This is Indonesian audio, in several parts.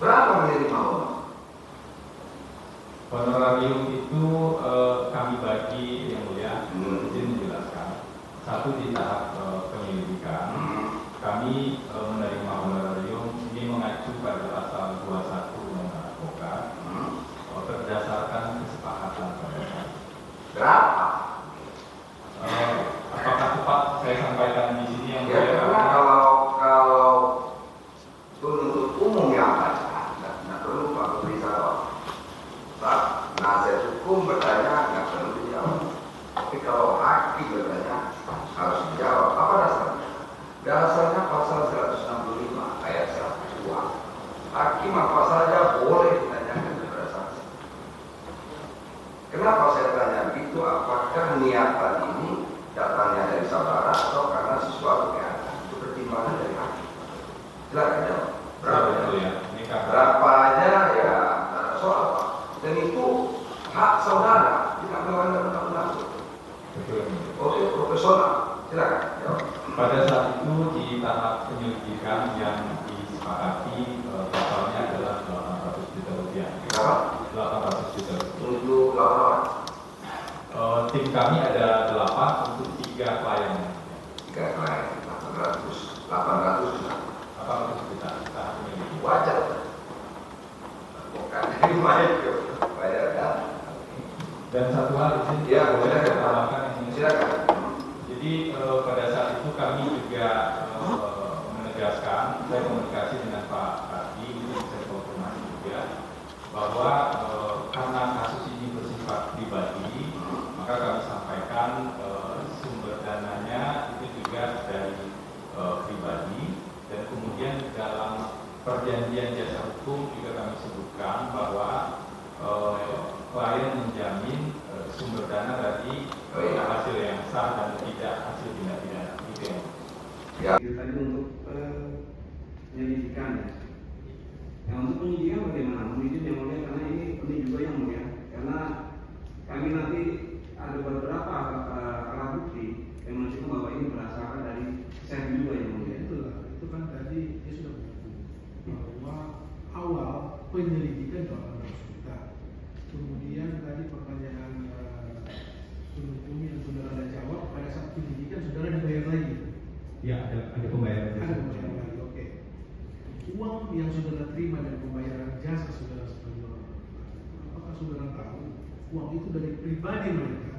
Berapa menerima honor? Honorarium itu kami bagi yang mulia, izin menjelaskan. Satu di tahap penyelidikan, kami menerima honorarium ini mengacu pada pasal 21 Undang-Undang Advokat berdasarkan kesepakatan saudara. Berapa? Apakah tepat saya sampaikan di sini yang Ya, karena kalau penuntut umum yang tanya, nggak perlu Pak Bisa tahu. Pak, nasihat hukum bertanya nggak perlu dijawab. Tapi kalau hakim bertanya harus dijawab. Apa dasarnya? Dasarnya pasal 165 ayat 102. Hakim apa saja boleh ditanyakan kepada saksi. Kenapa saya tanya begitu? Apakah niatan ini datangnya dari saudara atau karena sesuatu yang itu pertimbangan dari hakim? Silakan jawab. Berapa ya? Berapa aja ya tidak ada soal Pak. Dan itu hak saudara, tidak melanggar undang-undang. Oke, profesional. Silakan jawab. Pada saat itu di tahap penyelidikan yang disepakati totalnya adalah 800 juta rupiah. Berapa? 800 juta rupiah. Untuk laporan. Tim kami ada 8 untuk 3 klien. 3 klien 800 juta. 800 juta tahap penyelidikan. Wajar. Bukan dari mana itu? Wajar kan? Dan satu hal izin Ya, boleh silakan. saya tambahkan ini. Silakan. Jadi pada saat itu kami juga menegaskan, saya komunikasi dengan Pak Kadi, ini saya konfirmasi juga bahwa karena kasus ini bersifat pribadi, maka kami sampaikan sumber dananya itu juga dari pribadi, dan kemudian dalam perjanjian jasa hukum juga kami sebutkan bahwa klien menjamin sumber dana dari hasil yang sah dan tidak hasil tindak pidana. Gitu ya. Itu tadi untuk penyelidikan ya. Yang untuk penyidikan bagaimana? Mungkin yang mulia karena ini juga yang mulia karena kami nanti ada beberapa alat bukti yang menunjukkan bahwa ini berdasarkan dari share juga yang mulia. Itu kan tadi dia sudah menyebut bahwa awal penyelidikan 800 juta. Kemudian tadi pertanyaan hukum yang saudara ada jawab, pada saat penyidikan saudara dibayar lagi. Ya, ada pembayaran. Ada pembayaran lagi, oke. Uang yang saudara terima dari pembayaran jasa saudara sebagai orang advokat, apakah saudara tahu uang itu dari pribadi mereka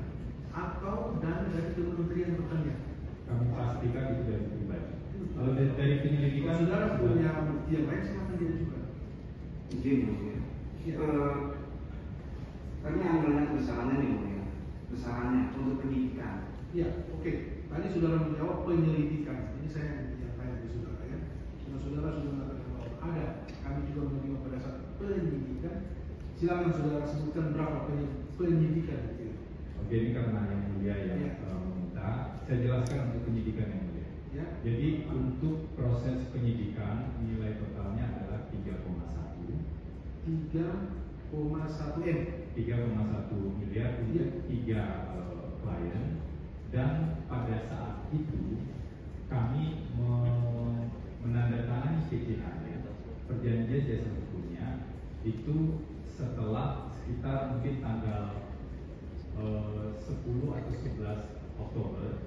atau dari Kementerian Pertanian? Kami pastikan itu dari pribadi. Kalau dari penyelidikan, Kalau saudara punya bukti yang lain, silakan dia juga. Izin yang mulia. Ya. Kami akan melihat besarannya nih mulia. Besarannya untuk penyidikan. Ya, oke. Tadi saudara menjawab penyelidikan. Ini saya yang tanya ke saudara ya. Karena saudara sudah mengatakan bahwa ada. Kami juga menerima pada saat penyidikan. Silakan saudara sebutkan berapa penyidikan itu. oke, ini karena yang mulia yang Ya. meminta, saya jelaskan untuk penyidikan yang mulia. Ya. Jadi untuk proses penyidikan nilai totalnya adalah 3,1 3,1 M. 3,1 miliar untuk 3 klien, dan pada saat itu kami menandatangani PCH-nya, perjanjian jasa hukumnya itu setelah sekitar mungkin tanggal 10 atau 11 Oktober,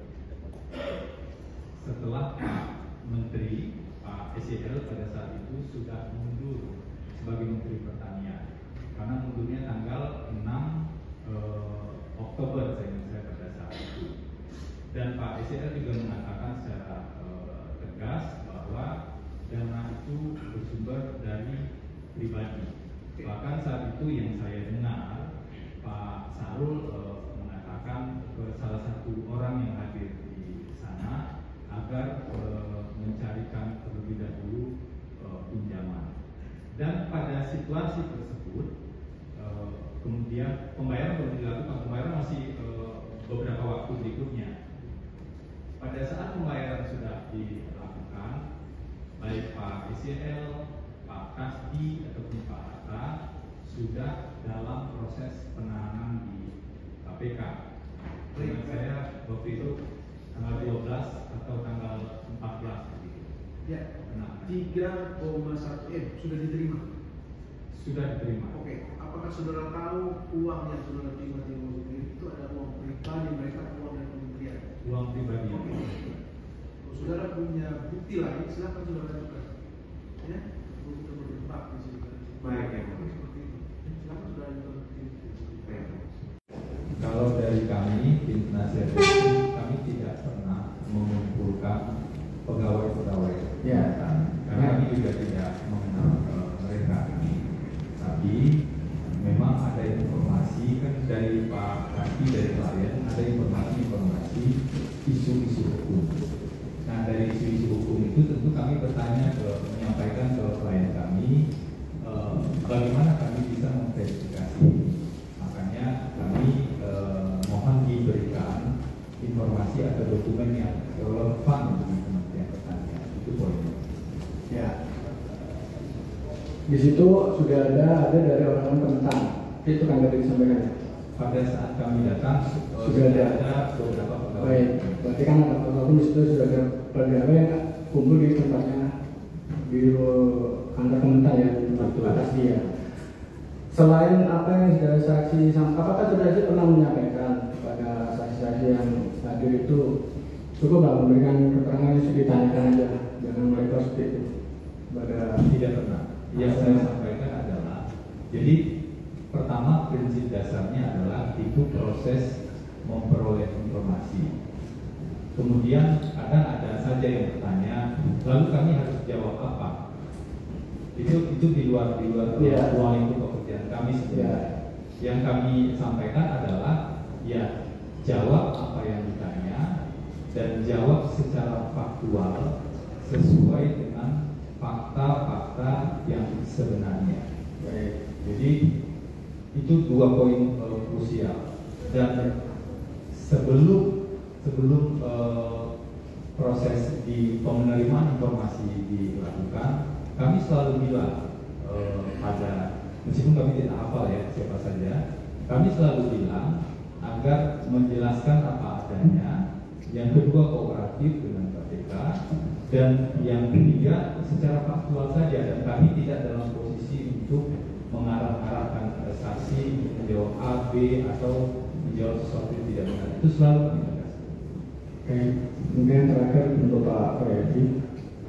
setelah Pak Menteri Pak SEL pada saat itu sudah mundur sebagai Menteri Pertanian, karena mundurnya tanggal 6 Oktober saya pada saat itu. Dan Pak SEL juga mengatakan secara tegas bahwa dana itu bersumber dari pribadi. Bahkan saat itu yang saya dengar Pak Sarul mengatakan ke salah satu orang yang hadir di sana agar mencarikan terlebih dahulu pinjaman. Dan pada situasi tersebut kemudian pembayaran belum dilakukan, pembayaran masih beberapa waktu berikutnya. Pada saat pembayaran sudah dilakukan, baik Pak SEL, Pak Kasdi ataupun Pak Hatta sudah dalam proses penahanan di KPK. Dengan saya waktu itu tanggal 12 atau tanggal 14 begitu. Ya. 3,1 M sudah diterima. Sudah diterima. Oke, apakah saudara tahu uang yang saudara terima di Deposito itu ada uang pribadi mereka atau uang dari kementerian? Uang pribadi. Oke. Kalau saudara punya bukti lain, silakan saudara ajukan. Ya, untuk berdebat di sini. Baik ya. Seperti itu. Silakan saudara ajukan bukti. Kalau dari kami, tim penasihat hukum, kami tidak pernah mengumpulkan pegawai-pegawai. Ya. Karena kami juga tidak mengenal mereka. Tapi memang ada informasi kan dari Pak Kaki, dari klien, ada informasi isu-isu hukum. Nah, dari isu-isu hukum itu tentu kami menyampaikan ke klien kami bagaimana kami bisa memverifikasi. Makanya kami mohon diberikan informasi atau dokumen yang relevan bagi Kementerian Pertanian. Itu poinnya. Ya. Di situ sudah ada dari orang-orang Kementan. Itu kan tadi disampaikan. Pada saat kami datang Sudah ada beberapa pegawai. Baik, berarti kan walaupun di situ sudah ada pegawai yang kumpul di tempatnya biro kantor Kementan ya di atas dia. Selain apa yang sudah saksi sampaikan, apakah saudara pernah menyampaikan kepada saksi-saksi yang hadir itu cukup nggak memberikan keterangan yang sudah ditanyakan aja, jangan mereka seperti itu. Tidak pernah. Yang saya sampaikan adalah, jadi pertama prinsip dasarnya adalah itu proses memperoleh informasi. Kemudian kadang ada saja yang bertanya, lalu kami harus jawab apa? Itu di luar ruang lingkup pekerjaan kami sebenarnya. Yang kami sampaikan adalah ya jawab apa yang ditanya dan jawab secara faktual sesuai dengan fakta-fakta yang sebenarnya. Baik. Jadi itu dua poin krusial. Dan sebelum proses di penerimaan informasi dilakukan, kami selalu bilang pada, meskipun kami tidak hafal ya siapa saja, kami selalu bilang agar menjelaskan apa adanya. Yang kedua kooperatif dengan KPK, dan yang ketiga secara faktual saja, dan kami tidak dalam posisi untuk mengarah-arahkan saksi menjawab A, B atau menjawab sesuatu yang tidak benar. Itu selalu kami tegaskan. Oke, kemudian terakhir untuk Pak Febri.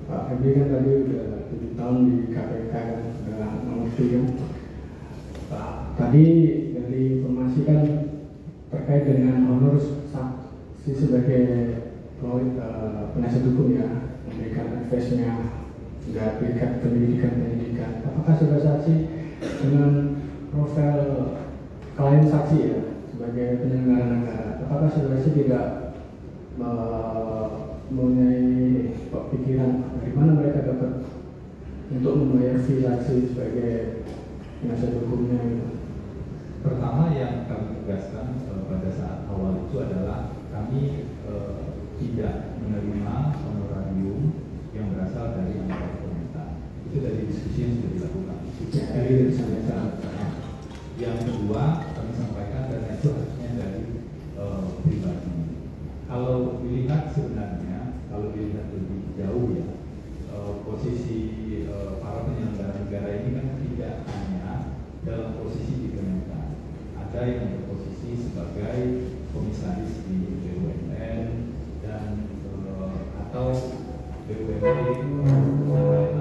Pak Febri kan tadi udah 7 tahun di KPK kan, sudah mengerti kan. Pak, tadi dari informasi kan terkait dengan honor saksi sebagai penasihat hukum ya, memberikan advice-nya, juga berikan pendidikan. Apakah sudah saksi dengan profil klien saksi ya sebagai penyelenggara negara? Apakah saudara tidak mempunyai pikiran dari mana mereka dapat untuk membayar fee saksi sebagai penasihat hukumnya gitu? Pertama yang kami tegaskan pada saat awal itu adalah kami tidak menerima honorarium yang berasal dari anggota pemerintah. Itu dari diskusi yang sudah dilakukan. Yang kedua kami sampaikan, dan itu harusnya dari pribadi. Kalau dilihat sebenarnya, kalau dilihat lebih jauh ya, posisi para penyelenggara negara ini kan tidak hanya dalam posisi di Kementan. Ada yang berposisi sebagai komisaris di BUMN dan atau BUMN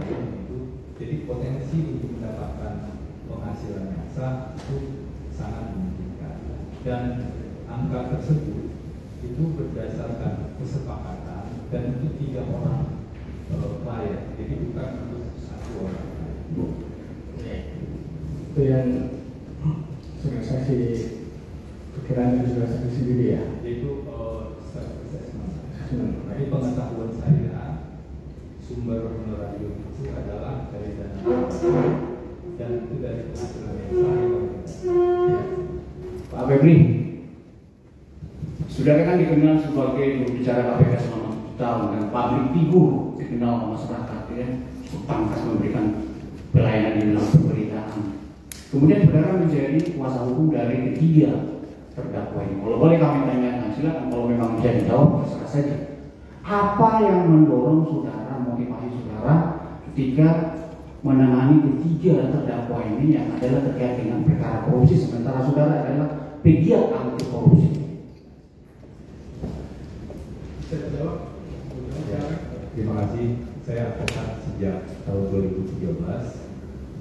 itu, jadi potensi untuk mendapatkan penghasilan yang sah itu sangat memungkinkan. Dan angka tersebut itu berdasarkan kesepakatan, dan itu 3 orang klien, jadi bukan untuk 1 orang. Itu yang sudah saksi pikiran dan sudah saksi sendiri ya. Yaitu self-assessment. Jadi pengetahuan saya sumber honorarium itu adalah dari dana dan itu dari penghasilan yang saya. Pak Febri, sudah kan dikenal sebagai jurubicara KPK selama 7 tahun dan public figure dikenal masyarakat ya, pangkas memberikan pelayanan di dalam pemberitaan. Kemudian saudara menjadi kuasa hukum dari ketiga terdakwa ini. Kalau boleh kami tanyakan, silakan. Kalau memang bisa dijawab, terserah saja. Apa yang mendorong saudara, motivasi saudara ketika menangani ketiga terdakwa ini yang adalah terkait dengan perkara korupsi, sementara saudara adalah pegiat anti korupsi. Saya jawab. Ya, terima kasih. Saya advokat sejak tahun 2013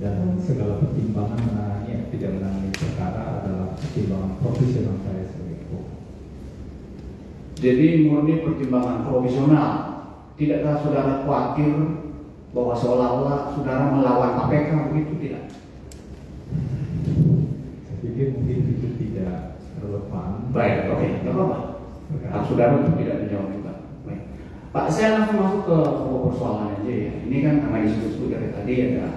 dan segala pertimbangan menangani atau tidak menangani perkara adalah pertimbangan profesional saya sebagai hukum. Jadi murni pertimbangan profesional. Tidakkah saudara khawatir bahwa seolah-olah saudara melawan KPK begitu tidak? Saya pikir mungkin itu tidak relevan. Baik, oke, tidak apa-apa. Hak saudara untuk tidak menjawab juga. Baik, Pak, saya langsung masuk ke pokok persoalan aja ya. Ini kan karena disebut-sebut dari tadi ada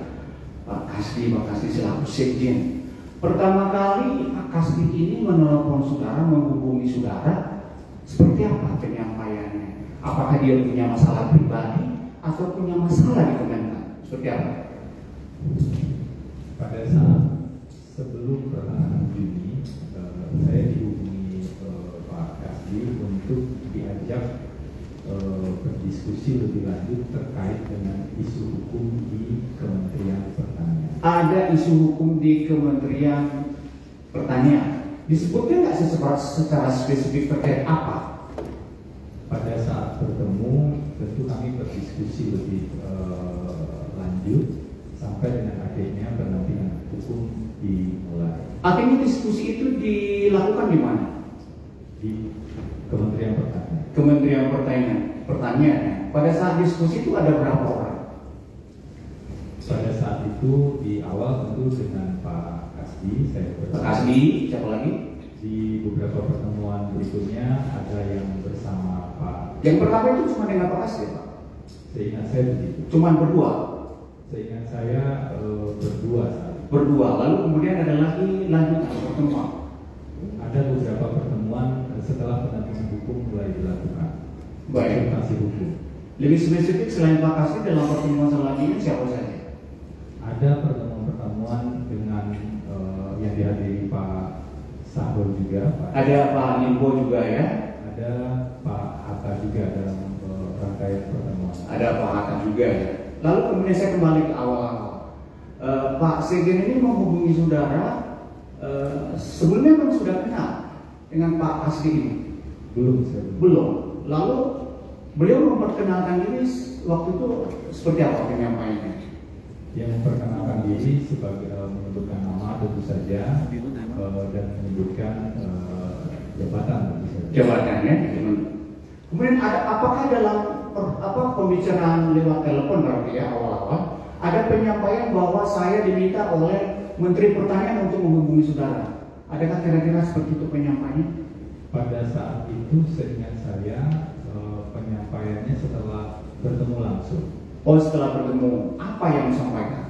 Pak Kasdi selaku sekjen. Pertama kali Pak Kasdi ini menelpon saudara, menghubungi saudara, seperti apa penyampaiannya? Apakah dia punya masalah pribadi atau punya masalah di Kementan? Seperti apa? Pada saat sebelum pertengahan Juni, saya dihubungi Pak Kasdi untuk diajak berdiskusi lebih lanjut terkait dengan isu hukum di Kementerian Pertanian. Ada isu hukum di Kementerian Pertanian. Disebutkan nggak secara spesifik terkait apa? Pada saat bertemu, tentu kami berdiskusi lebih lanjut sampai dengan akhirnya pendampingan hukum dimulai. Akhirnya diskusi itu dilakukan di mana? Di Kementerian Pertanian. Kementerian Pertanian. Pada saat diskusi itu ada berapa orang? Pada saat itu di awal tentu dengan Pak Kasdi, saya Pak Kasdi, siapa lagi? Di beberapa pertemuan berikutnya ada yang bersama Pak. Yang pertama itu cuma dengan Pak Kasdi, Pak? Seingat saya begitu. Cuman berdua? Seingat saya berdua saat itu. Berdua, lalu kemudian ada lagi lanjutan pertemuan? Ada beberapa pertemuan setelah pendampingan hukum mulai dilakukan. Baik. Konsultasi hukum. Lebih spesifik selain Pak Kasdi dalam pertemuan selanjutnya siapa saja? Ada pertemuan-pertemuan dengan yang dihadiri Pak Sahrul juga, Pak. Ada Pak Limbo juga ya? Ada Pak Hatta juga dalam rangkaian pertemuan. Ada Pak Hatta juga ya. Lalu kemudian saya kembali ke awal-awal. Pak Sekjen ini menghubungi saudara sebelumnya memang sudah kenal dengan Pak Kasdi ini? Belum. Belum. Lalu beliau memperkenalkan diri waktu itu seperti apa penyampaiannya? Yang memperkenalkan diri sebagai menyebutkan nama tentu saja dan menyebutkan jabatan tentu saja. Jabatannya. Kemudian ada apakah dalam pembicaraan lewat telepon berarti ya awal-awal ada penyampaian bahwa saya diminta oleh Menteri Pertanian untuk menghubungi saudara? Adakah kira-kira seperti itu penyampaiannya? Pada saat itu seingat saya penyampaiannya setelah bertemu langsung. Oh, setelah bertemu, apa yang disampaikan?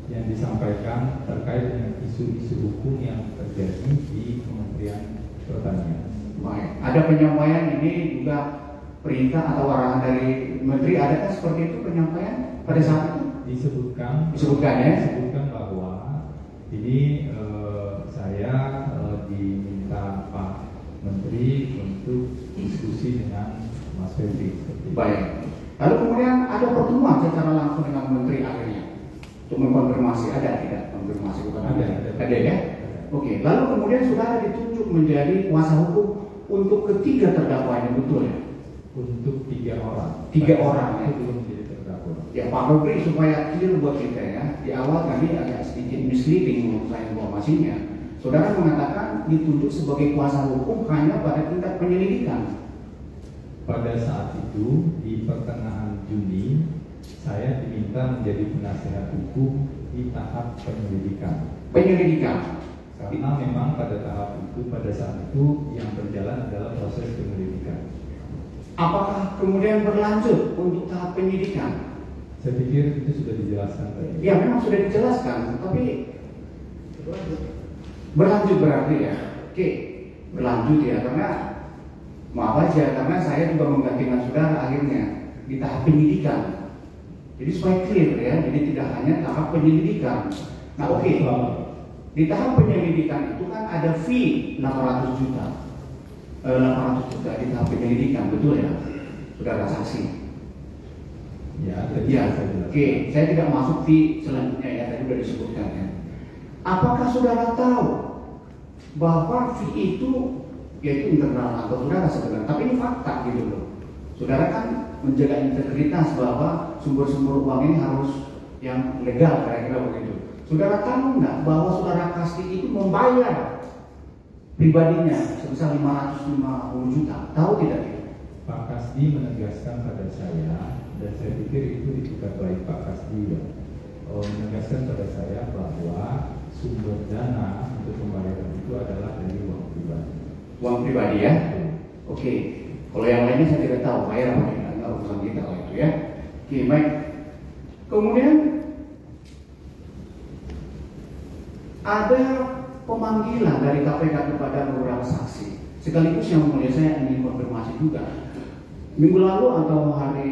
Yang disampaikan terkait dengan isu-isu hukum yang terjadi di Kementerian Pertanian. Baik. Ada penyampaian ini juga perintah atau arahan dari Menteri, adakah seperti itu penyampaian pada saat itu? Disebutkan ya? Disebutkan bahwa ini saya diminta Pak Menteri untuk diskusi dengan Mas Febri. Baik. Lalu kemudian ada pertemuan secara langsung dengan Menteri akhirnya untuk mengkonfirmasi, ada tidak konfirmasi bukan ada ya? Oke. Lalu kemudian saudara ditunjuk menjadi kuasa hukum untuk ketiga terdakwa ini, betul ya? Untuk 3 orang. 3 orang ya? Itu belum menjadi terdakwa. Ya Pak Febri supaya clear buat kita ya. Di awal tadi agak sedikit misleading menurut saya informasinya. Saudara mengatakan ditunjuk sebagai kuasa hukum hanya pada tingkat penyelidikan. Pada saat itu di pertengahan Juni saya diminta menjadi penasehat hukum di tahap penyelidikan. Karena memang pada tahap itu, pada saat itu yang berjalan adalah proses penyelidikan. Apakah kemudian berlanjut untuk tahap penyidikan? Saya pikir itu sudah dijelaskan tadi. Ya memang sudah dijelaskan, tapi berlanjut berarti ya. Oke, berlanjut ya, karena maaf aja, karena saya juga menggantikan saudara akhirnya di tahap penyidikan. Jadi supaya clear ya, jadi tidak hanya tahap penyelidikan. Nah oke, di tahap penyelidikan itu kan ada fee 800 juta. 800 juta di tahap penyelidikan, betul ya, saudara saksi? Ya, tadi Ya, saya jelaskan. oke. Saya tidak masuk di selanjutnya ya, tadi sudah disebutkan ya. Apakah saudara tahu bahwa fee itu yaitu internal atau saudara sebenarnya? Tapi ini fakta gitu loh. Saudara kan menjaga integritas bahwa sumber-sumber uang ini harus yang legal kira-kira begitu. Saudara tahu nggak bahwa saudara Kasti itu membayar pribadinya sebesar 550 juta? Tahu tidak? Pak Kasdi menegaskan pada saya, dan saya pikir itu dibuka baik Pak Kasdi ya, menegaskan pada saya bahwa sumber dana untuk pembayaran itu adalah dari uang pribadi. Uang pribadi ya? Oke. Kalau yang lainnya saya tidak tahu bayar apa tidak, nggak urusan kita kalau itu ya. Oke, baik. Kemudian ada pemanggilan dari KPK kepada beberapa saksi. Sekaligus yang mulia saya ingin konfirmasi juga. Minggu lalu atau hari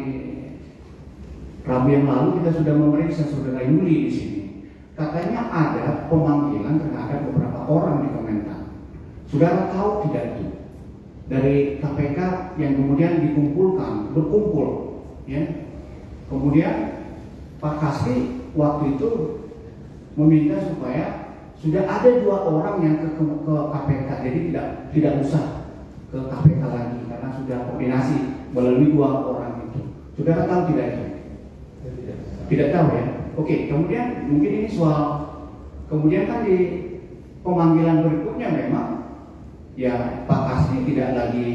Rabu yang lalu kita sudah memeriksa saudara Yuli di sini. Katanya ada pemanggilan terhadap beberapa orang di Kementan. Saudara tahu tidak itu? Dari KPK yang kemudian berkumpul, ya. Kemudian Pak Kasdi waktu itu meminta supaya sudah ada 2 orang yang ke KPK, jadi tidak usah ke KPK lagi karena sudah koordinasi melalui 2 orang itu. Saudara tahu tidak itu? Tidak tahu ya. Oke, kemudian mungkin ini soal kemudian kan di pemanggilan berikutnya memang ya Pak Kasdi tidak lagi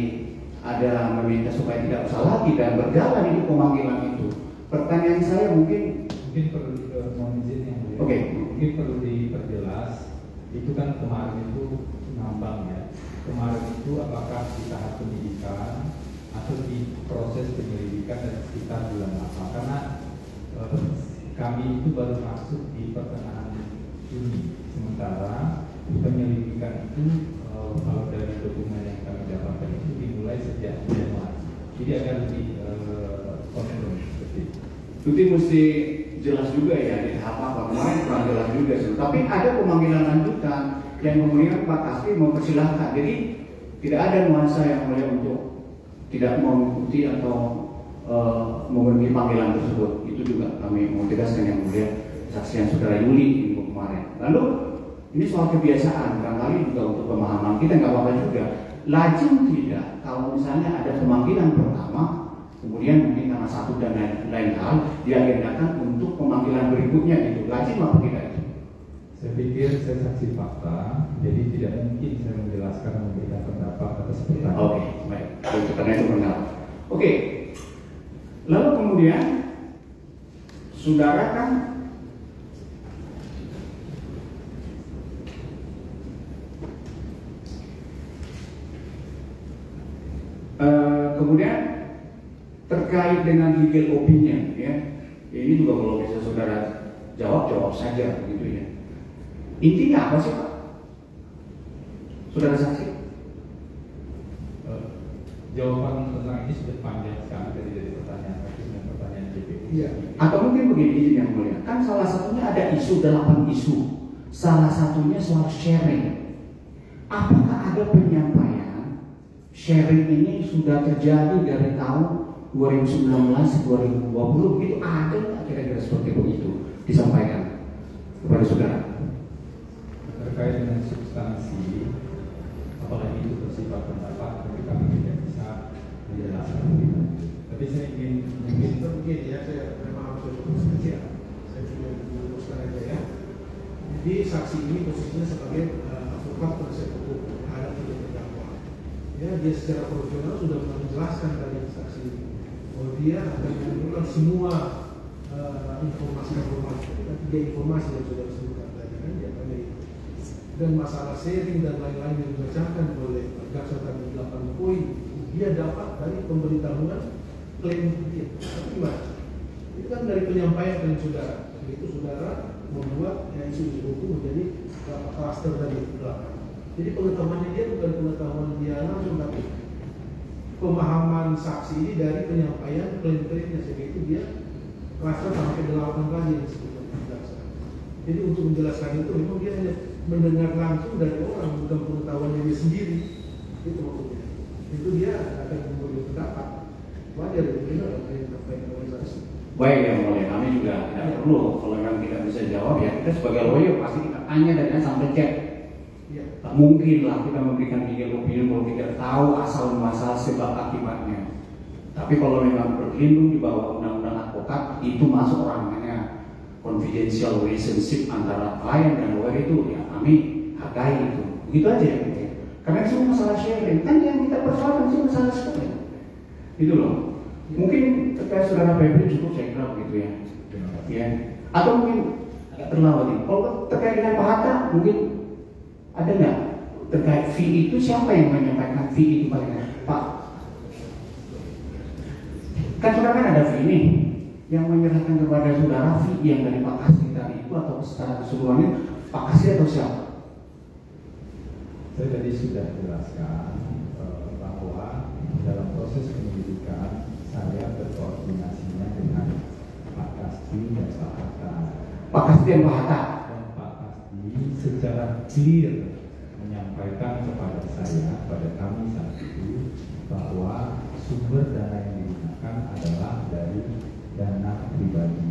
ada meminta supaya tidak usah lagi dan berjalan itu pemanggilan itu. Pertanyaan saya mungkin perlu mohon izin yang mulia. Oke. Mungkin perlu diperjelas. Itu kan kemarin itu ngambang ya. Kemarin itu apakah di tahap penyidikan atau di proses penyelidikan dan sekitar bulan apa? Karena kami itu baru masuk di pertengahan Juni. Sementara penyelidikan itu kalau dari dokumen yang kami dapatkan itu dimulai sejak Januari. Jadi akan lebih konfirm seperti itu. Itu mesti jelas juga ya di tahap apa. Kemarin kurang jelas juga sih. Tapi ada pemanggilan lanjutan yang kemudian Pak Kasdi mempersilahkan. Jadi tidak ada nuansa yang mulai untuk tidak mau mengikuti atau memenuhi panggilan tersebut. Itu juga kami mau tegaskan yang mulia saksian saudara Yuli minggu kemarin. Lalu ini soal kebiasaan, barangkali juga untuk pemahaman kita nggak apa-apa juga. Lazim tidak kalau misalnya ada pemanggilan pertama, kemudian mungkin karena satu dan lain hal diagendakan untuk pemanggilan berikutnya gitu. Lazim apa tidak itu? Saya pikir saya saksi fakta, jadi tidak mungkin saya menjelaskan dan memberikan pendapat atas pertanyaan. Oke, baik. Karena itu benar. Oke. Lalu kemudian saudara kan kemudian terkait dengan legal opinion ya, ini juga kalau bisa saudara jawab saja begitu ya. Intinya apa sih Pak? Saudara saksi? Jawaban tentang ini sudah panjang sekali dari pertanyaan Hakim dan pertanyaan JPU. Iya. Atau mungkin begini izin yang mulia, kan salah satunya ada isu 8 isu, salah satunya soal sharing. Apakah ada penyampaian sharing ini sudah terjadi dari tahun 2019-2020 begitu? Ada nggak kira-kira seperti begitu disampaikan kepada saudara? Terkait dengan substansi, apalagi itu bersifat pendapat, tapi kami tidak bisa menjelaskan lebih lanjut. Tapi saya ingin mungkin begini ya, saya memang harus luruskan saja. Saya juga luruskan aja ya. Jadi saksi ini posisinya sebagai advokat penasihat hukum terhadap tiga terdakwa. Ya, dia secara profesional sudah menjelaskan dari saksi ini bahwa dia akan mengumpulkan semua informasi-informasi, tiga informasi yang sudah disebutkan tadi kan, dia akan dan masalah sharing dan lain-lain yang dibacakan oleh jaksa tadi 8 poin dia dapat dari pemberitahuan klaim dia. Tapi gimana? Itu kan dari penyampaian klaim saudara. Itu saudara membuat isu-isu hukum menjadi klaster tadi belakang. Jadi pengetahuannya dia bukan pengetahuan dia langsung, tapi pemahaman saksi ini dari penyampaian klaim-klaimnya, sehingga itu dia klaster sampai 8 kali yang disebutkan jaksa. Jadi untuk menjelaskan itu memang dia hanya mendengar langsung dari orang, bukan pengetahuannya dia sendiri. Itu maksudnya. Itu dia akan memberi pendapat. Wajar benar apa yang disampaikan oleh saksi. Baik yang mulia, kami juga tidak perlu kalau memang tidak bisa jawab ya kita sebagai lawyer pasti kita tanya dan sampai cek. Tak mungkin lah kita memberikan legal opinion kalau kita tahu asal muasal sebab akibatnya. Tapi kalau memang berlindung di bawah undang-undang advokat itu masuk orangnya confidential relationship antara klien dan lawyer itu ya kami hargai itu. Begitu aja ya gitu. Karena itu masalah sharing kan yang kita persoalkan sih masalah sharing. Itu loh. Mungkin terkait saudara Febri cukup saya kira begitu ya. Ya. Atau mungkin agak terlalu nih. Kalau terkait dengan Pak Hatta mungkin ada nggak terkait fee itu siapa yang menyampaikan fee itu pada Pak? Kan saudara kan ada fee nih yang menyerahkan kepada saudara fee yang dari Pak Kasih tadi itu atau secara keseluruhannya Pak Kasih atau siapa? Saya tadi sudah jelaskan bahwa dalam proses penyelidikan saya berkoordinasinya dengan Pak Kasdi dan Pak Hatta. Pak Kasdi dan Pak Hatta. Dan Pak Kasdi secara clear menyampaikan kepada saya, pada kami saat itu, bahwa sumber dana yang digunakan adalah dari dana pribadi.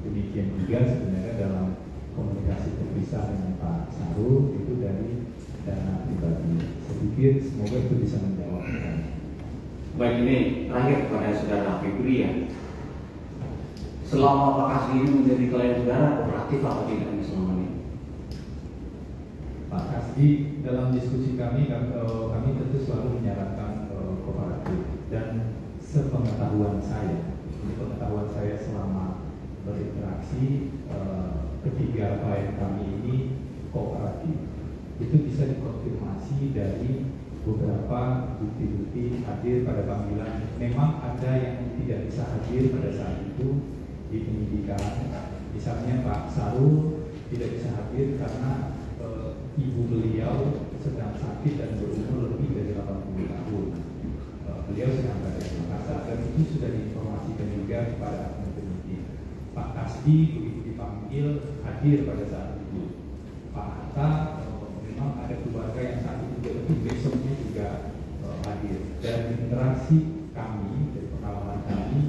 Demikian juga sebenarnya dalam komunikasi terpisah dengan Pak Sarul itu dari dana pribadi. Saya pikir semoga itu bisa menjawabkan. Baik, ini terakhir kepada saudara Febri ya. Selama Pak Kasdi ini menjadi klien saudara kooperatif atau tidak ini selama ini? Pak Kasdi dalam diskusi kami tentu selalu menyarankan kooperatif dan sepengetahuan saya, ini pengetahuan saya selama berinteraksi ketiga klien kami ini kooperatif. Itu bisa dikonfirmasi dari beberapa bukti-bukti hadir pada panggilan. Memang ada yang tidak bisa hadir pada saat itu di penyidikan. Misalnya Pak Sarul tidak bisa hadir karena ibu beliau sedang sakit dan berumur lebih dari 80 tahun. Beliau sedang berada di Makassar dan itu sudah diinformasikan juga kepada penyidik. Pak Kasdi begitu dipanggil hadir pada saat itu. Pak Hatta memang ada keluarga yang saat itu besoknya juga hadir. Dan interaksi kami dari pengalaman kami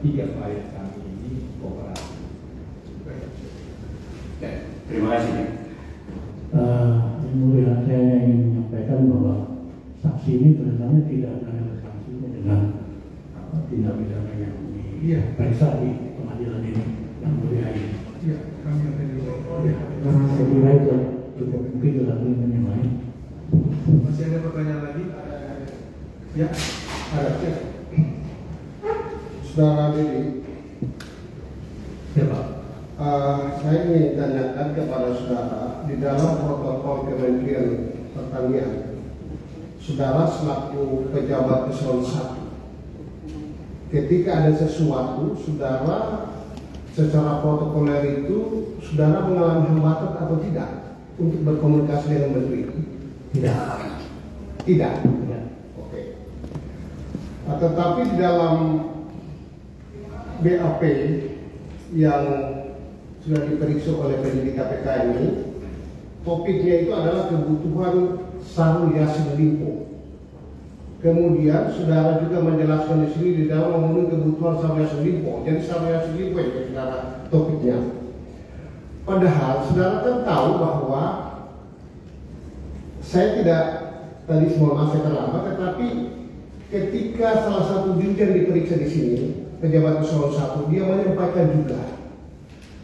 tiga klien kami ini kooperatif. Terima kasih. Yang mulia, saya ingin menyampaikan bahwa saksi ini sebenarnya tidak ada relevansinya dengan tindak pidana yang diperiksa di pengadilan ini, yang mulia ini. Iya, kami akan Ya, karena saya kira itu cukup mungkin dilakukan yang lain. Masih ada pertanyaan lagi? Ya, Ada. Saudara Didi, Ya Pak. saya ingin tanyakan kepada saudara di dalam protokol Kementerian Pertanian, saudara selaku pejabat eselon 1, ketika ada sesuatu, saudara secara protokoler itu, saudara mengalami hambatan atau tidak untuk berkomunikasi dengan menteri? Tidak. Tidak. Tidak. Oke. Tetapi di dalam BAP yang sudah diperiksa oleh penyidik KPK ini, topiknya itu adalah kebutuhan Syahrul Yassin Limpo. Kemudian saudara juga menjelaskan di sini di dalam memenuhi kebutuhan Syahrul Yassin Limpo. Jadi Syahrul Yassin Limpo itu saudara topiknya. Padahal saudara kan tahu bahwa saya tidak tadi semua saya terlambat, tetapi ketika salah satu dirjen diperiksa di sini, pejabat eselon 1, dia menyampaikan juga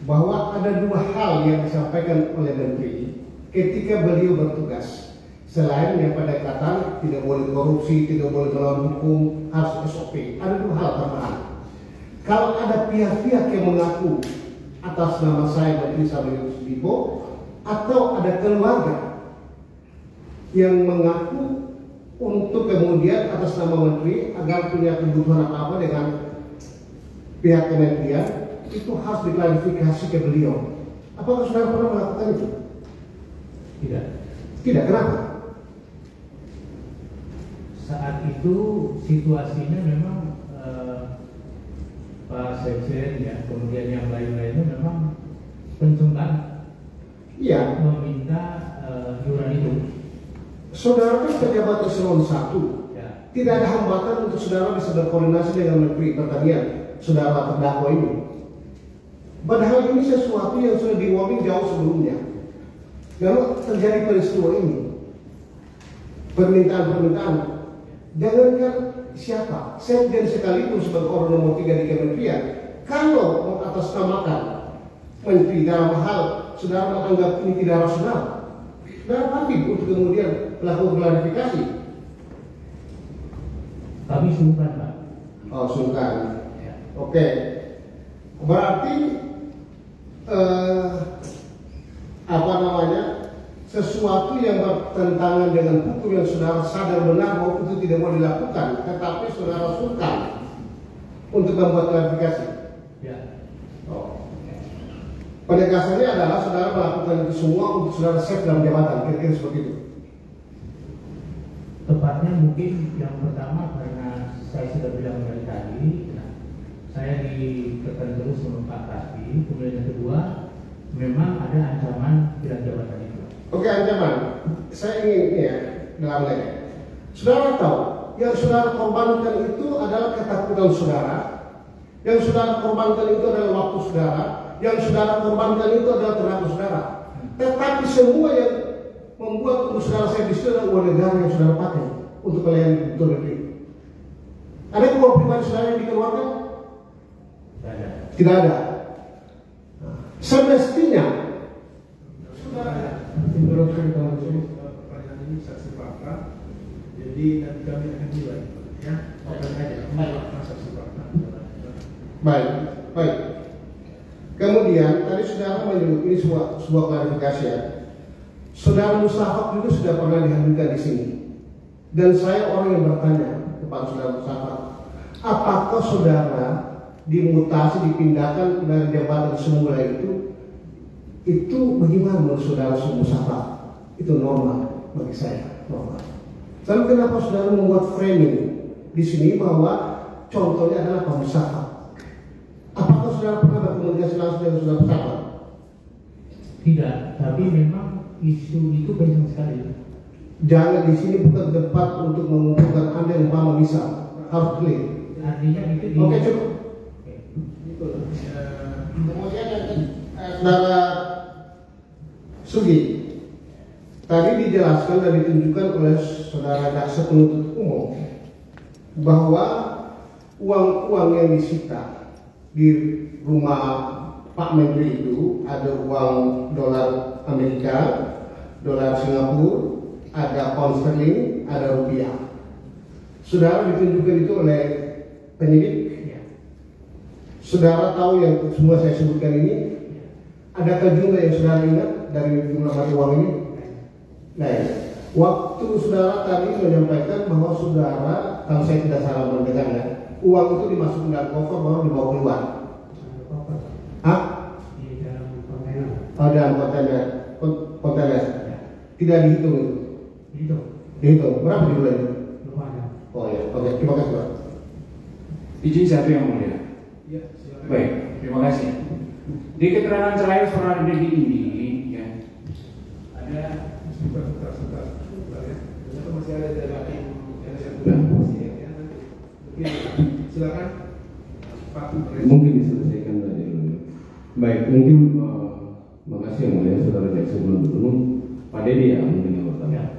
bahwa ada dua hal yang disampaikan oleh menteri ketika beliau bertugas. Selain yang pada kata tidak boleh korupsi, tidak boleh melawan hukum, harus SOP. Ada dua hal tambahan. Kalau ada pihak-pihak yang mengaku atas nama saya Menteri Syahrul Yassin Limpo, atau ada keluarga yang mengaku untuk kemudian atas nama menteri agar punya kebutuhan apa-apa dengan pihak kementerian, itu harus diklarifikasi ke beliau. Apakah saudara pernah melakukan itu? Tidak. Tidak, kenapa? Saat itu situasinya memang Pak Sekjen ya, kemudian yang lain-lainnya memang pencungkan Iya. meminta iuran itu. Saudara kan pejabat eselon 1. Ya. Tidak ada hambatan untuk saudara bisa berkoordinasi dengan Menteri Pertanian. saudara terdakwa ini. Padahal ini sesuatu yang sudah di-warning jauh sebelumnya. Lalu terjadi peristiwa ini. Permintaan-permintaan. Jangankan siapa, Sekjen sekalipun sebagai orang nomor 3 di Kementerian, kalau mengatasnamakan menteri dalam hal saudara menganggap ini tidak rasional, saudara patut untuk kemudian melakukan klarifikasi. Kami sungkan, Pak. Oh, sungkan. Ya. Oke. Berarti sesuatu yang bertentangan dengan hukum yang saudara sadar benar bahwa itu tidak mau dilakukan, tetapi saudara sungkan untuk membuat klarifikasi. Ya. Oh. Penegasannya adalah saudara melakukan itu semua untuk saudara safe dalam jabatan, kira-kira seperti itu. Tepatnya mungkin yang pertama karena saya sudah bilang dari tadi, saya ditekan terus sama Pak Kasbi. Kemudian yang kedua, memang ada ancaman hilang jabatan itu. Oke, ancaman. Saya ingin ya dalam lagi. Saudara tahu, yang saudara korbankan itu adalah ketakutan saudara. Yang saudara korbankan itu adalah waktu saudara. Yang saudara korbankan itu adalah tenaga saudara. Tetapi semua yang membuat untuk saudara saya disitu adalah uang negara yang saudara pakai untuk melayani kebutuhan negeri. Ada uang pribadi saudara yang dikeluarkan? Tidak ada. Semestinya menurut pertanyaan ini saksi fakta, jadi nanti kami akan nilai ya. Saksi fakta. Baik. Kemudian tadi saudara menyebut ini sebuah klarifikasi ya. Saudara Mustafak juga sudah pernah dihadirkan di sini. Dan saya orang yang bertanya kepada saudara Mustafak, apakah saudara dimutasi, dipindahkan dari jabatan semula itu bagaimana menurut saudara Mustafak? Itu normal bagi saya, normal. Lalu kenapa saudara membuat framing di sini bahwa contohnya adalah Pak Mustafak? Apakah saudara pernah berkomunikasi langsung dengan saudara Mustafak? Tidak, tapi memang isu itu kencang sekali. Jangan di sini bukan tempat untuk mengumpulkan Anda yang paham bisa, harus clear. Artinya itu di... Oke, cukup. Kemudian saudara Sugi, tadi dijelaskan dan ditunjukkan oleh saudara jaksa penuntut umum bahwa uang-uang yang disita di rumah Pak Menteri itu ada uang dolar Amerika, dolar Singapura, ada pound sterling, ada rupiah. Saudara ditunjukkan itu oleh penyidik. Saudara tahu yang semua saya sebutkan ini, adakah jumlah yang saudara ingat dari jumlah mata uang ini? Nah, waktu saudara tadi menyampaikan bahwa saudara, kalau saya tidak salah mendengarnya, uang itu dimasukkan dalam koper baru dibawa keluar. Hah? Di dalam kontainer. Oh, dalam kontainer. Tidak dihitung itu? Dihitung. Berapa jumlahnya? Oh ya, oke. Terima kasih Pak. Izin satu yang mulia. Ya, silakan. Baik, terima kasih. Di keterangan terakhir saudara Dedi ini, ya, ada Sebentar ya. Ternyata masih ada dari satu ya. ya. Silakan Pak. Mungkin diselesaikan tadi dulu. Baik, mungkin makasih yang mulia saudara jaksa penuntut umum, Pak Dedi ya mungkin yang pertama. Ya.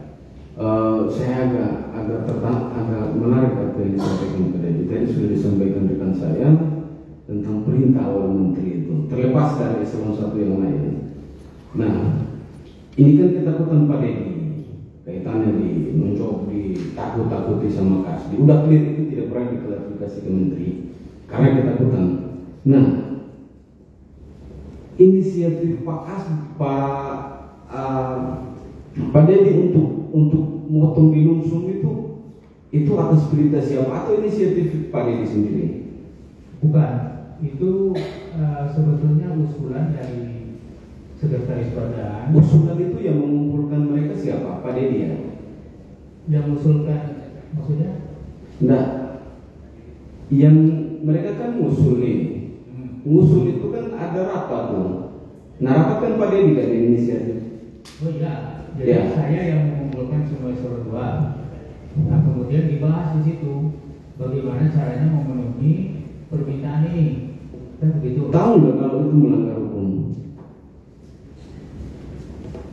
Saya agak menarik apa yang disampaikan Pak Dedi. Tadi sudah disampaikan rekan saya tentang perintah oleh menteri itu, terlepas dari eselon 1 yang lain. Nah, ini kan ketakutan Pak Dedi, kaitannya mencoba ditakut-takuti sama Kasbi. Udah clear itu tidak pernah diklarifikasi ke menteri karena ketakutan. Nah, inisiatif Pak Dedi untuk motong di Lumsung itu atas perintah siapa atau inisiatif Pak Dedi sendiri? bukan, itu sebetulnya usulan dari Sekretaris Badan. Usulan itu yang mengumpulkan mereka siapa? Pak Dedi ya? Yang mengusulkan, maksudnya? Enggak. Yang mereka kan ngusul nih. Ngusul itu kan ada rapat tuh. Nah rapat kan Pak Dedi kan inisiatif. Oh iya, jadi Ya. saya yang mengumpulkan semua eselon 2. Nah kemudian dibahas di situ bagaimana caranya memenuhi permintaan ini, kan begitu. Tahu nggak kalau itu melanggar hukum?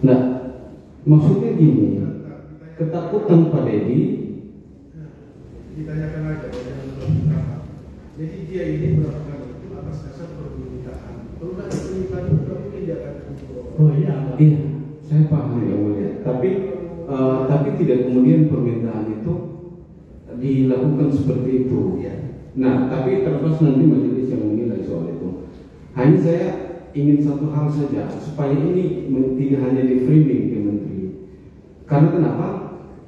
Nah, maksudnya gini, ketakutan Pak Dedi. Ditanyakan aja yang berapa. Jadi dia ini melakukan itu atas dasar permintaan. Kalau nggak ada permintaan itu mungkin dia akan kontrol. Oh iya. Iya, saya paham yang mulia. Tapi tidak kemudian permintaan itu dilakukan seperti itu. Nah, tapi terlepas nanti majelis yang menilai soal itu. Hanya saya ingin satu hal saja supaya ini tidak hanya di framing ke menteri. Karena kenapa?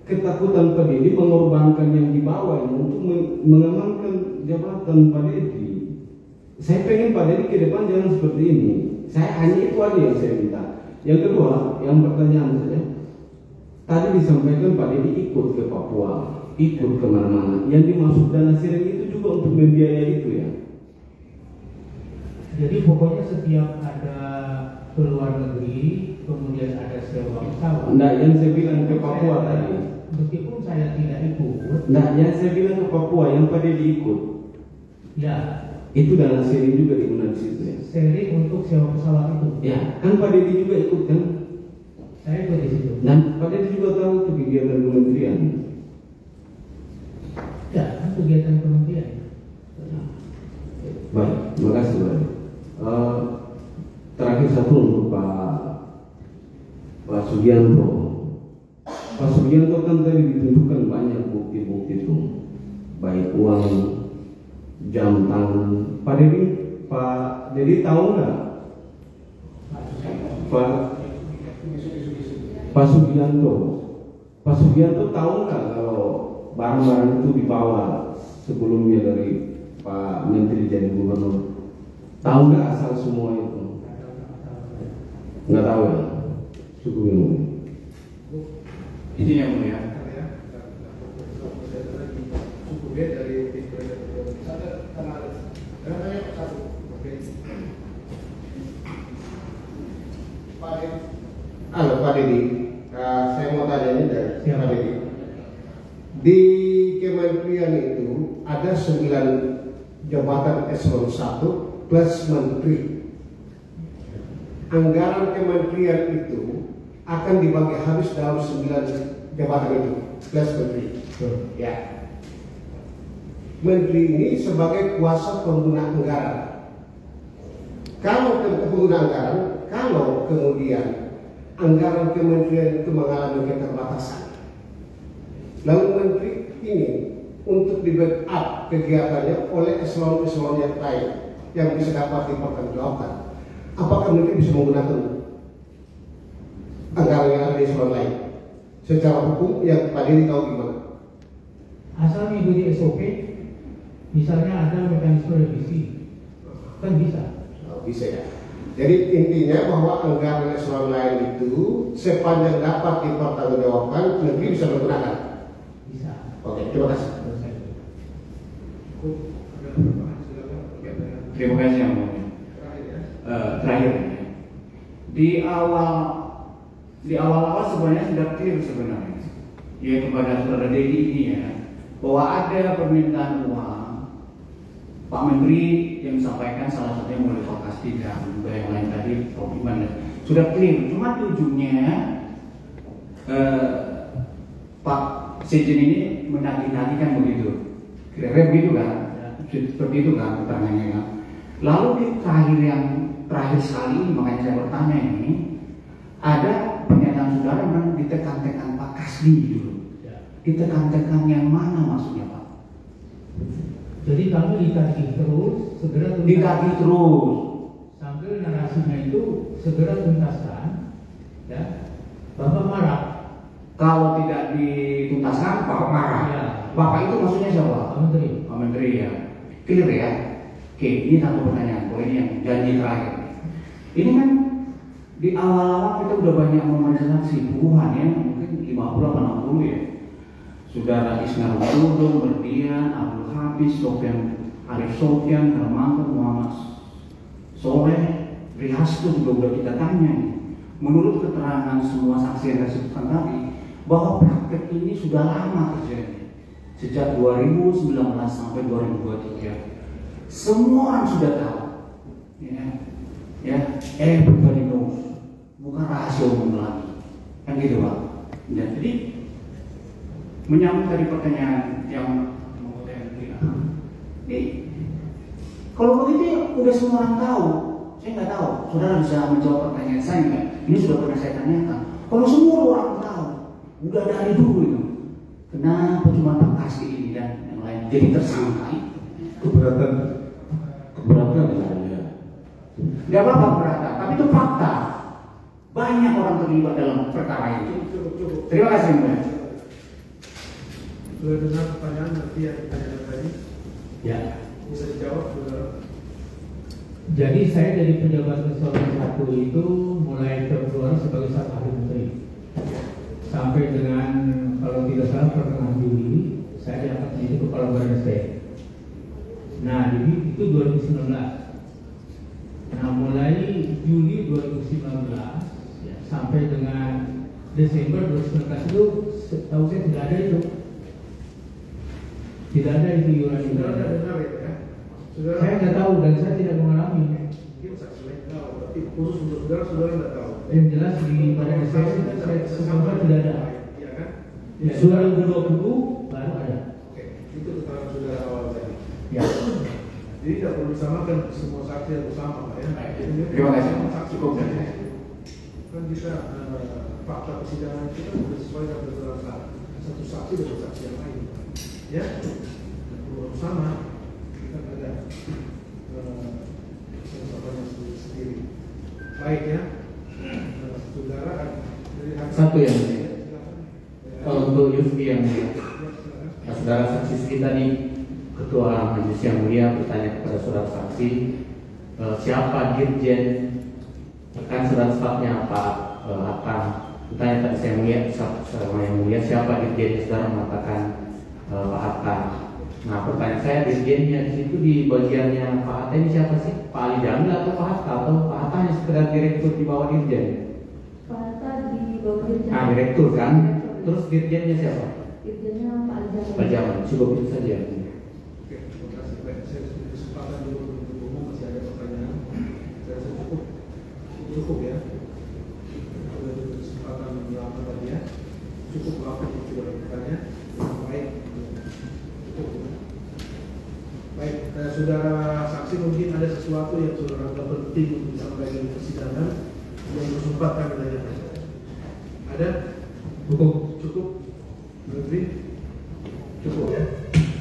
Ketakutan Pak Dedi mengorbankan yang di bawah untuk mengamankan jabatan Pak Dedi. Saya pengen Pak Dedi ke depan jangan seperti ini. Saya hanya itu aja yang saya minta. Yang kedua, yang pertanyaan saya, tadi disampaikan Pak Dedi ikut ke Papua, ikut kemana-mana. Yang dimaksud dana sharing itu juga untuk membiayai itu ya. Jadi pokoknya setiap ada keluar negeri, kemudian ada sewa pesawat. Nah, yang saya bilang ke Papua tadi. Meskipun saya tidak ikut. Nah, yang saya bilang ke Papua, yang Pak Dedi ikut. Ya. Itu dana sharing juga digunakan di situ ya. Sharing untuk sewa pesawat itu. Ya, kan Pak Dedi juga ikut kan? Saya ikut di situ. Dan Pak Dedi juga tahu itu kegiatan kementerian. Ya, kan kegiatan kementerian. Baik, terima kasih Pak. Terakhir satu untuk Pak Sugianto. Pak Sugianto kan tadi ditunjukkan banyak bukti-bukti itu, baik uang, jam tangan. Pak Dedi tahu nggak? Pak Sugianto tahu nggak kalau barang-barang itu dibawa sebelumnya dari Pak Menteri jadi gubernur? Tahu nggak asal semua itu? Nggak tahu ya? Cukup bingung. Ini yang mulia. Cukup ya dari Halo Pak Dedi, saya mau tanya ini dari Pak Dedi. Di kementerian itu ada 9 jabatan eselon 1 plus menteri. Anggaran kementerian itu akan dibagi habis dalam 9 jabatan itu plus menteri. Ya. Menteri ini sebagai kuasa pengguna anggaran. Kalau pengguna anggaran, kalau kemudian anggaran kementerian itu mengalami keterbatasan, lalu menteri ini untuk di backup kegiatannya oleh eselon-eselon yang lain yang bisa dapat dipertanggungjawabkan, apakah menteri bisa menggunakan anggaran yang ada di eselon lain? Secara hukum yang tadi tahu gimana? Asal mengikuti SOP, misalnya ada mekanisme revisi, kan bisa. Bisa ya. Jadi intinya bahwa anggaran eselon lain itu sepanjang dapat dipertanggungjawabkan, negeri bisa menggunakan. Bisa. Oke, terima kasih. Terima kasih yang mulia. Terakhir, di awal sebenarnya sudah clear sebenarnya, ya kepada saudara Dedi ini ya, bahwa ada permintaan uang Pak Menteri yang disampaikan salah satunya mulai Pak Kastika dan juga yang lain tadi Prof. Iman sudah clear. Cuma ujungnya Pak Sekjen ini menagih-nagihkan begitu, kira-kira begitu kan? Seperti itu kan keterangannya kan? Lalu di terakhir sekali ini, makanya saya bertanya ini, ada pernyataan saudara memang ditekan-tekan Pak Kasdi dulu. Ditekan-tekan yang mana maksudnya Pak? Jadi kami ditagih terus, segera tuntaskan. Ditagih terus. Sambil narasinya itu segera tuntaskan, ya. Bapak marah. Kalau tidak dituntaskan, Bapak marah. Ya. Bapak itu maksudnya siapa? Pak Menteri. Pak Menteri ya. Clear ya. Oke, ini satu pertanyaan. Boleh ini yang janji terakhir. Ini kan di awal-awal kita udah banyak memeriksa saksi, puluhan ya, mungkin 50-60 ya. Saudara Isnar Udung, Berdian, Abdul Hafiz, Arif Sofyan, Hermanto, Muhammad Soleh, Rihasto juga udah kita tanya nih. Menurut keterangan semua saksi yang saya sebutkan tadi, bahwa praktek ini sudah lama terjadi, sejak 2019 sampai 2023. Semua orang sudah tahu. Everybody knows. Bukan rahasia umum lagi. Kan gitu Pak. Ya, jadi menyambung dari pertanyaan yang kalau begitu ya udah semua orang tahu. Saya nggak tahu. Saudara bisa menjawab pertanyaan saya nggak? Ini sudah pernah saya tanyakan. Kalau semua orang tahu, udah dari dulu itu. Kenapa cuma Pak Kasih ini dan yang lain jadi tersangka? Keberatan misalnya. Gak apa-apa keberatan, tapi itu fakta. Banyak orang terlibat dalam perkara itu. Terima kasih Mbak. Sudah dengar pertanyaan nanti yang ditanyakan tadi? Ya. Bisa dijawab, saudara? Jadi saya dari pejabat eselon 1 itu mulai Februari sebagai staf ahli menteri sampai dengan kalau tidak salah pertengahan Juli saya diangkat menjadi kepala badan SDM. Nah, jadi itu 2019. Nah, mulai Juli 2019 ya, sampai dengan Desember 2019 itu setahu saya tidak ada itu. Tidak ada itu iuran itu. Saudara tidak dengar itu ya? Saudara, Saya tidak tahu dan saya tidak mengalami. mungkin saksi lain tahu, tapi khusus untuk saudara tidak tahu. Yang jelas di badan SDM saya semua tidak ada. Iya kan? Ya, 2020 baru ada. Oke, itu keterangan saudara awal tadi. Ya. Jadi tidak perlu disamakan semua saksi yang bersama, Pak ya. Terima kasih. Cukup kan kita fakta persidangan kita sudah sesuai dengan keterangan satu saksi dengan saksi yang lain, ya. Tidak perlu sama. Kita ada yang sendiri. Baik ya. Saudara dari Satu yang kalau untuk Yusfi yang saudara saksi kita nih, Ketua Majelis yang Mulia bertanya kepada saudara saksi, siapa dirjen kan saudara stafnya Pak Akan. Bertanya tadi saya yang mulia siapa dirjen, saudara mengatakan Pak Akan. Nah pertanyaan saya, dirjennya di situ di bagiannya Pak Hatta ini siapa sih? Pak Ali Jamil atau Pak Hatta, atau Pak Hatta hanya sekedar direktur di bawah dirjen? Pak Hatta di bawah dirjen. Nah direktur kan? Terus dirjennya siapa? Dirjennya Pak Ali Jamil. Pak Jamal, cukup itu saja. Oke, terima kasih. Baik, saya sudah kesempatan dulu untuk umum, masih ada pertanyaan. Saya rasa cukup ya. Sudah diberi kesempatan lama tadi ya. Cukup waktu untuk sudah bertanya. Baik, cukup. Baik, saudara saksi mungkin ada sesuatu yang saudara anggap penting untuk disampaikan di persidangan yang bersempat kami tanyakan. Ada? Cukup. Lebih? Cukup ya.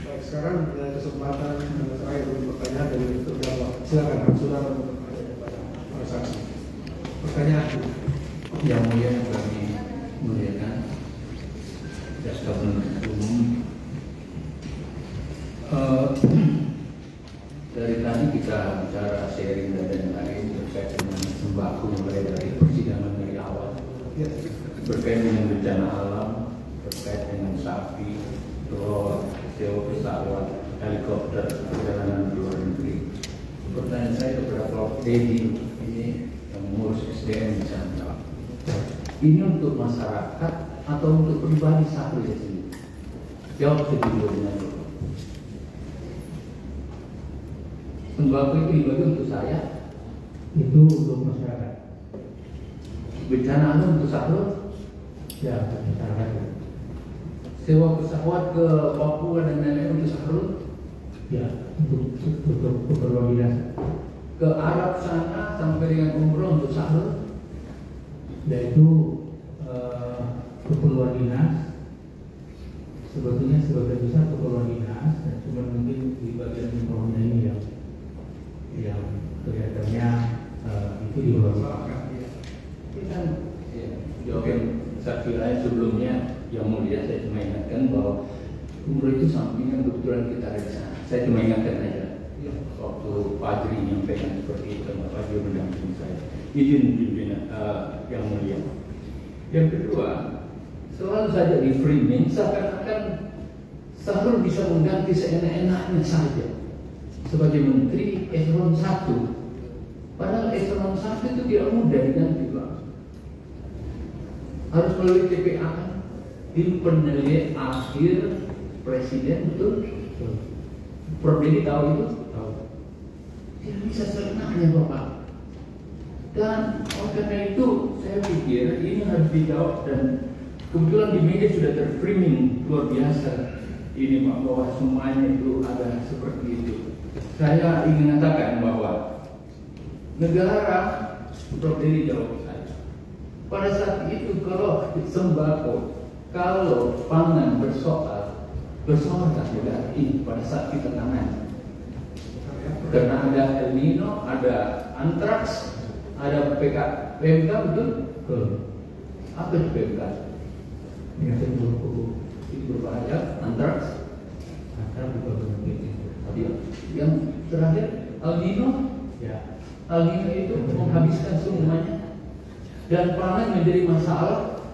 Baik, sekarang ada kesempatan terakhir untuk pertanyaan dari terdakwa. Silakan, saudara untuk bertanya kepada para saksi. Pertanyaan. Yang mulia kami muliakan jaksa penuntut umum. Dari tadi kita bicara sharing dan lain-lain terkait dengan sembako mulai dari persidangan dari awal, berkait dengan bencana alam, terkait dengan sapi, telur, sewa pesawat, helikopter, perjalanan di luar negeri. Pertanyaan saya kepada Prof. Dedi ini yang mengurus SDM di sana. Ini untuk masyarakat atau untuk pribadi Syahrul Yassin? Jawab sejujurnya dulu. Sembako itu dibagi untuk saya? Itu untuk masyarakat. Bencana alam untuk Syahrul? Ya, masyarakat. Sewa pesawat ke Papua dan lain-lain untuk Syahrul? Ya, untuk keperluan dinas. Ke Arab sana sampai dengan umroh untuk Syahrul? Dan itu keperluan dinas. Sebetulnya sebagian besar keperluan dinas, dan cuma mungkin di bagian umrohnya ini yang kelihatannya itu di bawah. Kita jawabin saksi lain sebelumnya yang mulia, saya cuma ingatkan bahwa umroh itu sampingan kebetulan kita ada di sana. Saya cuma ingatkan aja waktu Pak Ajri menyampaikan seperti itu, Pak Ajri mendampingi saya. Izin pimpinan yang mulia. Yang kedua, selalu saja di framing seakan-akan Syahrul bisa mengganti seenak-enaknya saja sebagai menteri eselon 1. Padahal eselon 1 itu tidak mudah diganti, Pak. Harus melalui TPA, tim penilai akhir presiden, betul? Prof. Dedi tahu itu? Tahu. Tidak bisa seenaknya Bapak. Dan oleh karena itu saya pikir ini harus dijawab, dan kebetulan di media sudah terframing luar biasa ini Pak, bahwa semuanya itu ada seperti itu. Saya ingin katakan bahwa negara, Prof. Diri jawab saya, pada saat itu kalau sembako, kalau pangan bersoal negara ini pada saat kita tangani. Karena ada El Nino, ada antraks, ada PMK, betul? Apa itu PMK? Itu berbahaya, antraks. Yang terakhir El Nino, ya. El Nino itu menghabiskan semuanya, dan pangan menjadi masalah.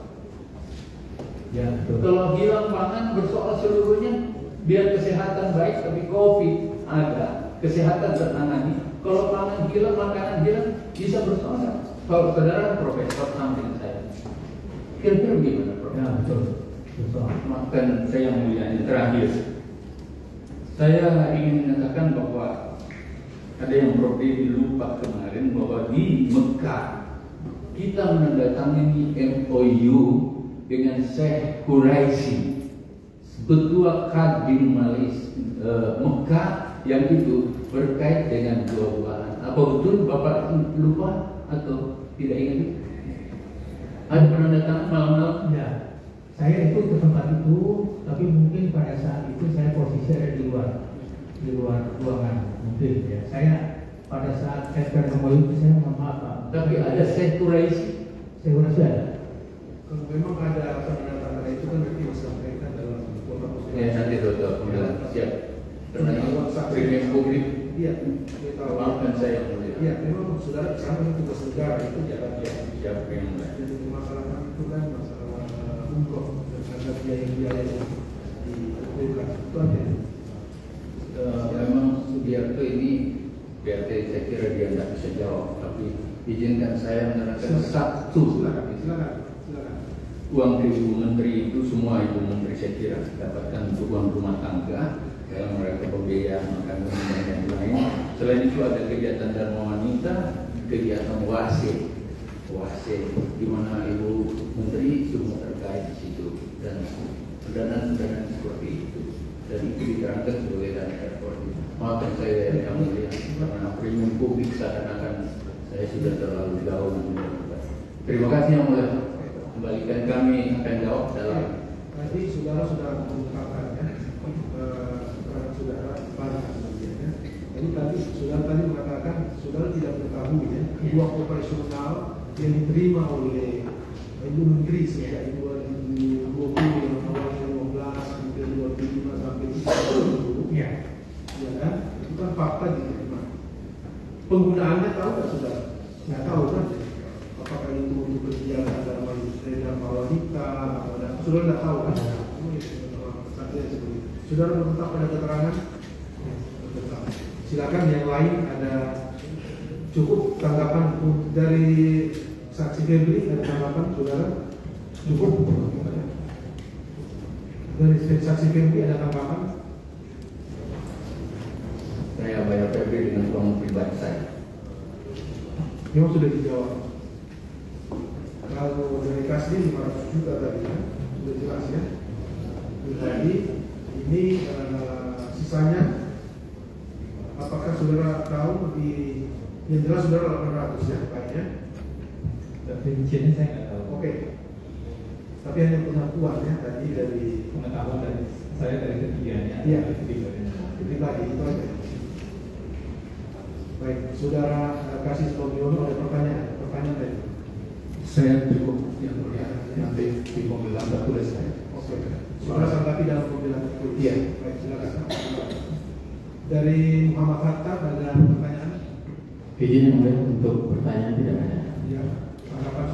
Ya, betul. Kalau hilang pangan bersoal seluruhnya, biar kesehatan baik tapi COVID ada, kesehatan tertangani. Kalau pangan hilang, makanan hilang, bisa bersoal. Kalau saudara profesor samping saya, kira-kira bagaimana Prof? Ya, betul. Makan saya yang mulia ini terakhir. Saya ingin mengatakan bahwa ada yang Prof. lupa kemarin, bahwa di Mekah kita menandatangani MOU dengan Syekh Quraisy, Ketua Kadin Mekah, yang itu berkait dengan buah-buahan. Apa betul Bapak lupa atau tidak ingat? Ada penandatangan malam-malam? Ya, saya itu ke tempat itu, tapi mungkin pada saat itu saya posisi ada di luar ruangan mungkin ya. Saya pada saat saya MOU itu saya mohon maaf Pak. Tapi ada Syekh Quraisy. Syekh Quraisy ada. Kalau memang ada tanda-tanda itu kan nanti disampaikan dalam Ya, nanti dokter siap. Karena ini publik. Iya, maafkan saya yang mulia. Iya, memang saudara sama tugas negara itu jalan siapa yang mulia. Jadi masalah itu kan masalah umroh dan ada biaya-biaya yang diberikan itu aja. Memang Sugiarto ini BRT saya kira dia tidak bisa jawab, tapi izinkan saya menerangkan satu. Silakan. Uang Ibu Menteri itu semua Ibu Menteri saya kira dapatkan untuk uang rumah tangga dalam mereka pembiayaan makanan dan lain-lain. Selain itu ada kegiatan Dharma Wanita, kegiatan WASE, di mana Ibu Menteri semua terkait di situ, dan pendanaan seperti itu. Dan itu diterangkan sebagai dana terkoordinasi. Maafkan saya yang mulia, karena premium publik seakan-akan saya sudah terlalu jauh. Terima kasih yang mulia. Kembalikan kami akan jawab dalam. Tadi saudara sudah mengungkapkan ya, saudara banyak sebenarnya. Jadi tadi saudara mengatakan saudara tidak mengetahui ya uang operasional yang diterima oleh Ibu Menteri sejak 2020 yang awalnya 15, kemudian 2005 sampai 2020. Ya kan? Itu kan fakta diterima. Penggunaannya tahu nggak saudara? Nggak tahu kan? Apakah itu untuk kegiatan Dharma Wanita? Saudara nggak tahu kan? Saudara bertetap pada keterangan? Bertetap. Silakan yang lain ada cukup tanggapan dari saksi Febri, ada tanggapan saudara? Cukup? Dari saksi Febri ada tanggapan? Saya bayar Febri dengan uang pribadi saya. Memang sudah dijawab. Kalau dari kasih 500 juta tadi ya, sudah jelas ya. Jadi ini sisanya, apakah saudara tahu di yang jelas saudara 800 ya kayaknya? Rinciannya saya nggak tahu. Oke. Tapi hanya pengakuan ya tadi dari pengetahuan dari saya dari ketiganya. Iya. Pribadi itu aja. Baik, saudara kasih Sugiono ada pertanyaan tadi. Saya cukup yang mulia, nanti di pembelaan tertulis saya. Oke. Saudara tanggapi dalam pembelaan tertulis. Iya. Baik, silakan. Dari Muhammad Hatta ada pertanyaan? Izin yang mulia untuk pertanyaan tidak ada. Ya.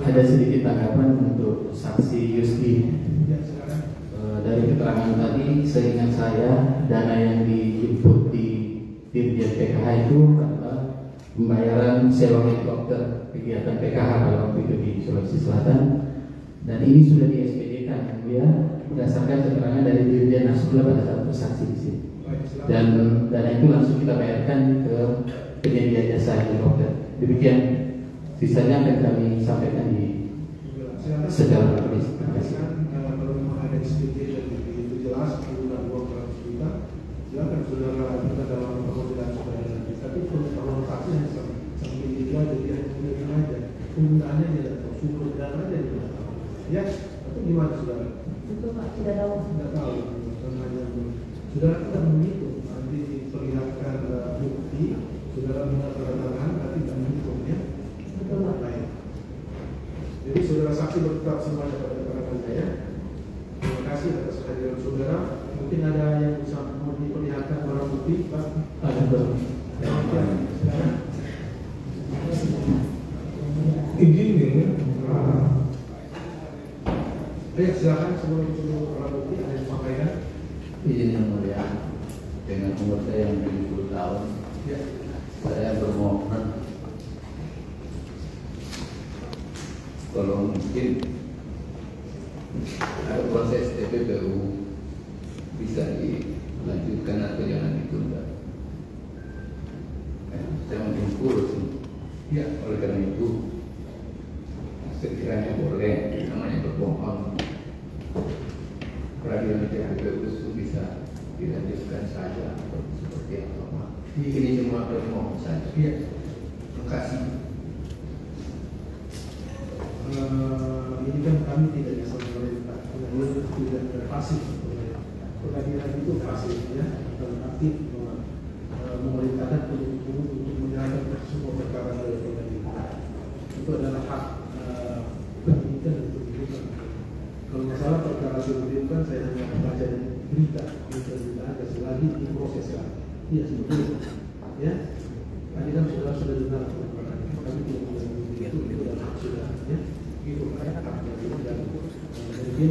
Ada sedikit tanggapan untuk saksi Yuski. Ya, silakan. Dari keterangan tadi, seingat saya dana yang dijemput di Dirjen PKH itu adalah pembayaran sewa helikopter kegiatan PKH pada waktu itu di Sulawesi Selatan, dan ini sudah di SPD-kan ya berdasarkan keterangan dari Dirjen Nasrullah pada saat bersaksi di sini, dan dana itu langsung kita bayarkan ke penyedia jasa helikopter. Demikian, sisanya akan kami sampaikan di secara presentasi. Kalau memang ada SPT dan itu jelas, sudah 200 juta, silakan saudara kita dalam pengadilan saudara nanti. Tapi kalau saksi yang sampai itu aja dia hanya aja, penggunaannya dia tidak tahu, sumber dana aja dia tidak tahu. Ya, atau gimana saudara? Itu Pak, tidak tahu. Tidak tahu, sengaja. Saudara tidak menghitung, nanti diperlihatkan bukti, saudara minta tanda tangan, nanti tidak menghitungnya. Betul Pak. Baik. Jadi saudara saksi bertetap semuanya pada keterangan saya. Terima kasih atas kehadiran saudara. Mungkin ada yang bisa mau diperlihatkan barang bukti, Pak? Ada belum? Izin ini. Baik, silakan sebelum barang bukti ada yang sampaikan. Izin yang mulia, dengan umur saya yang 70 tahun, Ya. saya bermohon kalau mungkin ada proses TPPU bisa dilanjutkan atau jangan ditunda. Saya mungkin kurus, Ya. oleh karena itu sekiranya boleh, namanya berbohong, peradilan TPPU itu bisa dilanjutkan saja atau seperti apa. Ini cuma berbohong saja. Ya. Terima kasih. Ini kan kami tidak bisa memerintah, pengadilan tidak pasif. Pengadilan itu pasif, ya, aktif memerintahkan penuntut umum untuk menyerahkan semua perkara dari pengadilan. Itu adalah hak penyidikan dan penuntutan. Kalau masalah perkara penuntutan, saya hanya membaca berita aja selagi diproses lagi. Iya sebetulnya, ya. Tadi kan sudah dengar, kami tidak itu adalah hak saudara, ya. Gitu, dan mungkin